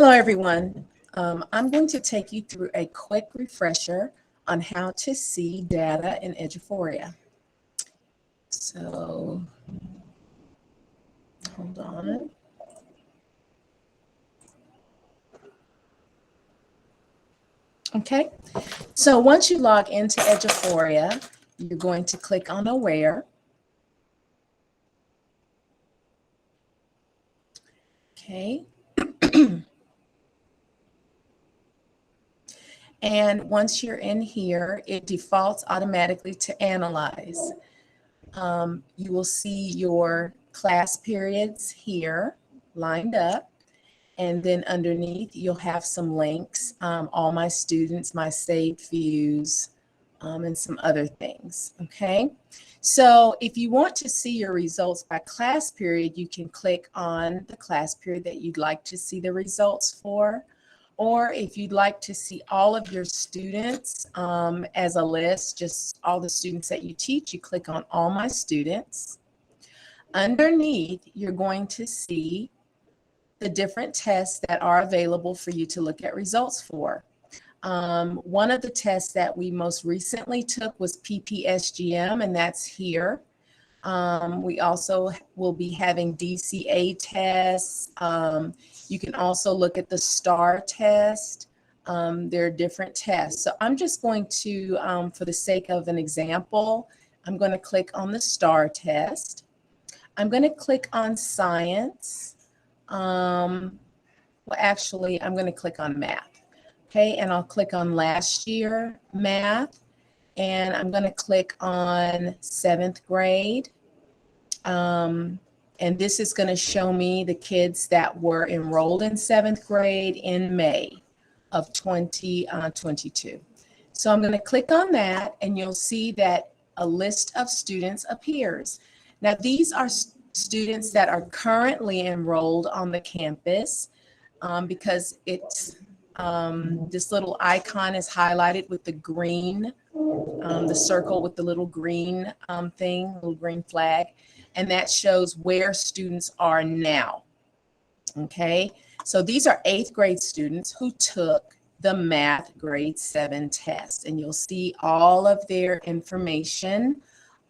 Hello, everyone. I'm going to take you through a quick refresher on how to see data in Eduphoria. So, hold on. Okay, so once you log into Eduphoria, you're going to click on Aware. Okay. And once you're in here, it defaults automatically to Analyze. You will see your class periods here lined up. And then underneath, you'll have some links, all my students, my saved views, and some other things, okay? So if you want to see your results by class period, you can click on the class period that you'd like to see the results for. Or if you'd like to see all of your students as a list, just all the students that you teach, you click on All My Students. Underneath, you're going to see the different tests that are available for you to look at results for. One of the tests that we most recently took was PPSGM, and that's here. We also will be having DCA tests. You can also look at the STAR test. There are different tests. So I'm just going to, for the sake of an example, I'm going to click on the STAR test. I'm going to click on Science. Well, actually, I'm going to click on Math. Okay, and I'll click on last year Math. And I'm going to click on 7th grade. And this is going to show me the kids that were enrolled in 7th grade in May of 2022. So I'm going to click on that, and you'll see that a list of students appears. Now, these are students that are currently enrolled on the campus because it's this little icon is highlighted with the green, the circle with the little green thing, little green flag, and that shows where students are now. Okay, so these are 8th grade students who took the Math grade 7 test, and you'll see all of their information,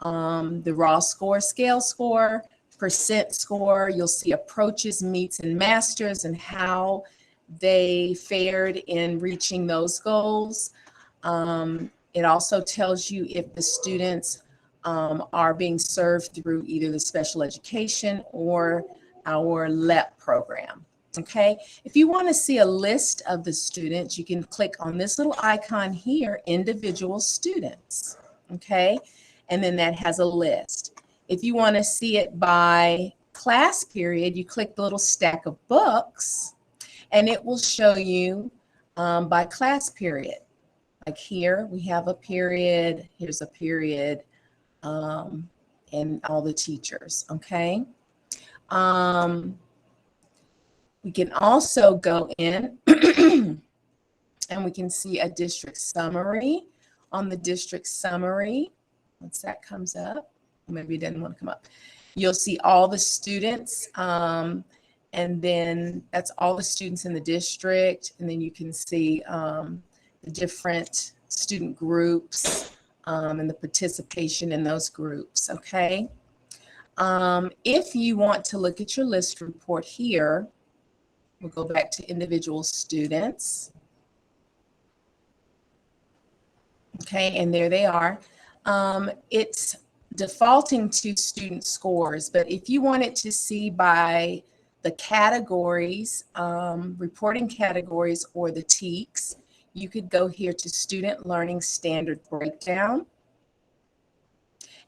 the raw score, scale score, percent score. You'll see approaches, meets, and masters, and how they fared in reaching those goals. It also tells you if the students are being served through either the special education or our LEP program. Okay, if you want to see a list of the students, you can click on this little icon here, individual students. Okay, and then that has a list. If you want to see it by class period, you click the little stack of books, and it will show you by class period. Like here, we have a period, here's a period, and all the teachers, okay? We can also go in and we can see a district summary. On the district summary, once that comes up, maybe it didn't want to come up, you'll see all the students, and then that's all the students in the district, and then you can see the different student groups and the participation in those groups, okay? If you want to look at your list report here, we'll go back to individual students. Okay, and there they are. It's defaulting to student scores, but if you wanted to see by the categories, reporting categories, or the TEKS, you could go here to Student Learning Standard Breakdown.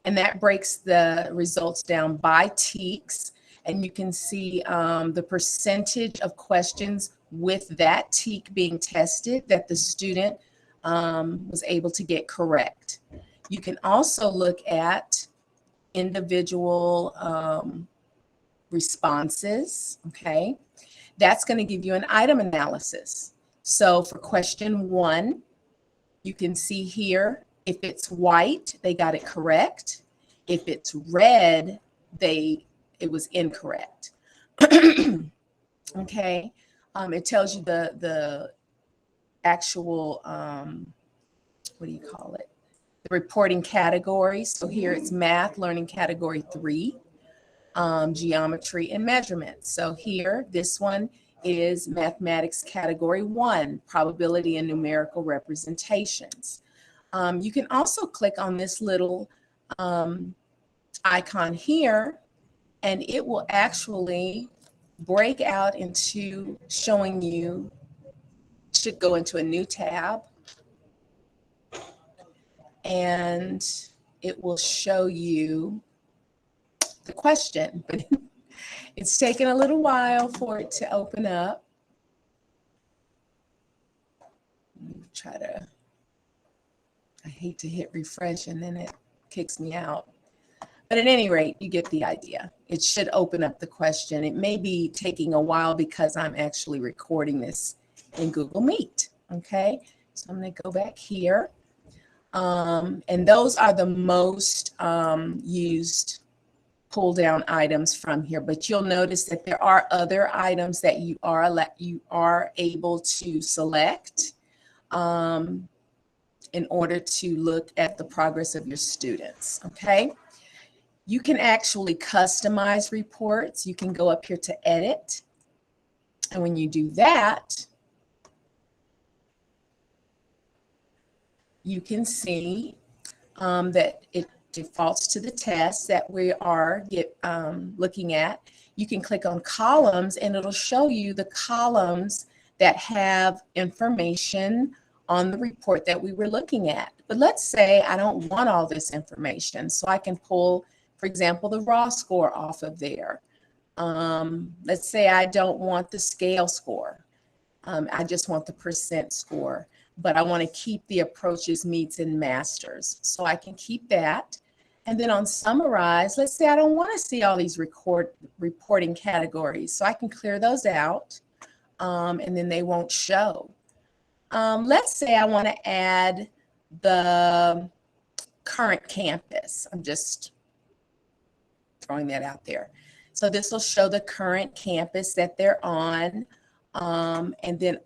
And that breaks the results down by TEKS. And you can see the percentage of questions with that TEK being tested that the student was able to get correct. You can also look at individual responses, okay? That's going to give you an item analysis. So for question 1, you can see here, if it's white, they got it correct. If it's red, it was incorrect. Okay. It tells you the actual, what do you call it? The reporting categories. So here it's math, learning category 3, geometry and measurement. So here, this one is mathematics category 1, probability and numerical representations. You can also click on this little icon here, and it will actually break out into showing you, should go into a new tab, and it will show you the question, but it's taken a little while for it to open up. Let me try to, I hate to hit refresh and then it kicks me out. But at any rate, you get the idea. It should open up the question. It may be taking a while because I'm actually recording this in Google Meet. Okay, so I'm going to go back here. And those are the most used pull down items from here, but you'll notice that there are other items that you are able to select in order to look at the progress of your students. Okay, you can actually customize reports. You can go up here to edit, and when you do that, you can see that it defaults to the test that we are looking at. You can click on columns and it'll show you the columns that have information on the report that we were looking at. But let's say I don't want all this information, so I can pull, for example, the raw score off of there. Let's say I don't want the scale score. I just want the percent score, but I want to keep the approaches, meets, and masters. So I can keep that. And then on summarize, let's say I don't want to see all these reporting categories. So I can clear those out, and then they won't show. Let's say I want to add the current campus. I'm just throwing that out there. So this will show the current campus that they're on. And then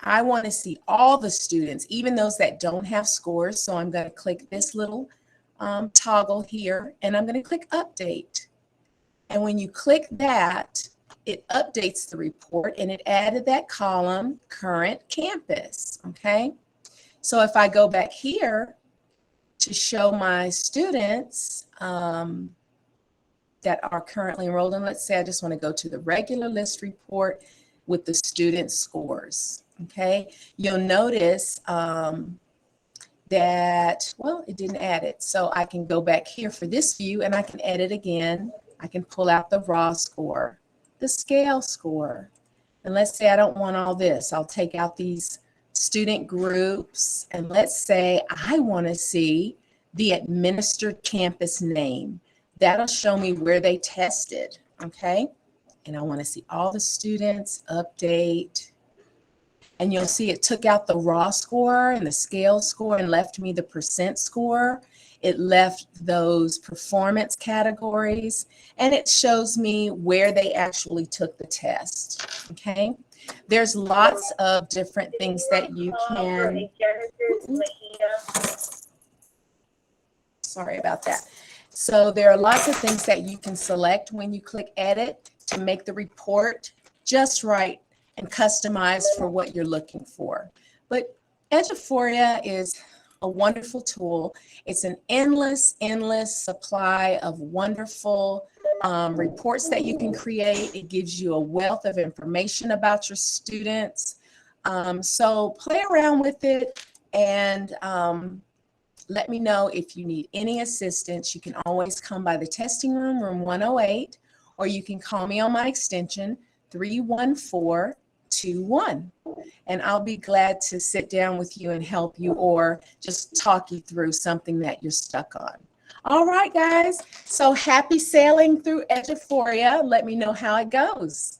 I want to see all the students, even those that don't have scores. So I'm going to click this little toggle here, and I'm going to click update. And when you click that, it updates the report, and it added that column, current campus. Okay, so if I go back here to show my students that are currently enrolled, and let's say I just want to go to the regular list report with the student scores. Okay, you'll notice that, well, it didn't add it. So I can go back here for this view and I can edit again. I can pull out the raw score, the scale score. And let's say I don't want all this. I'll take out these student groups, and let's say I want to see the administered campus name. That'll show me where they tested. Okay, and I want to see all the students, update. And you'll see it took out the raw score and the scale score and left me the percent score. It left those performance categories, and it shows me where they actually took the test. Okay, there's lots of different things that you can, sorry about that. So there are lots of things that you can select when you click edit to make the report just right and customized for what you're looking for. But Eduphoria is a wonderful tool. It's an endless supply of wonderful reports that you can create. It gives you a wealth of information about your students. So play around with it, and let me know if you need any assistance. You can always come by the testing room, room 108, or you can call me on my extension 314-21, and I'll be glad to sit down with you and help you, or just talk you through something that you're stuck on. All right, guys. So happy sailing through Eduphoria. Let me know how it goes.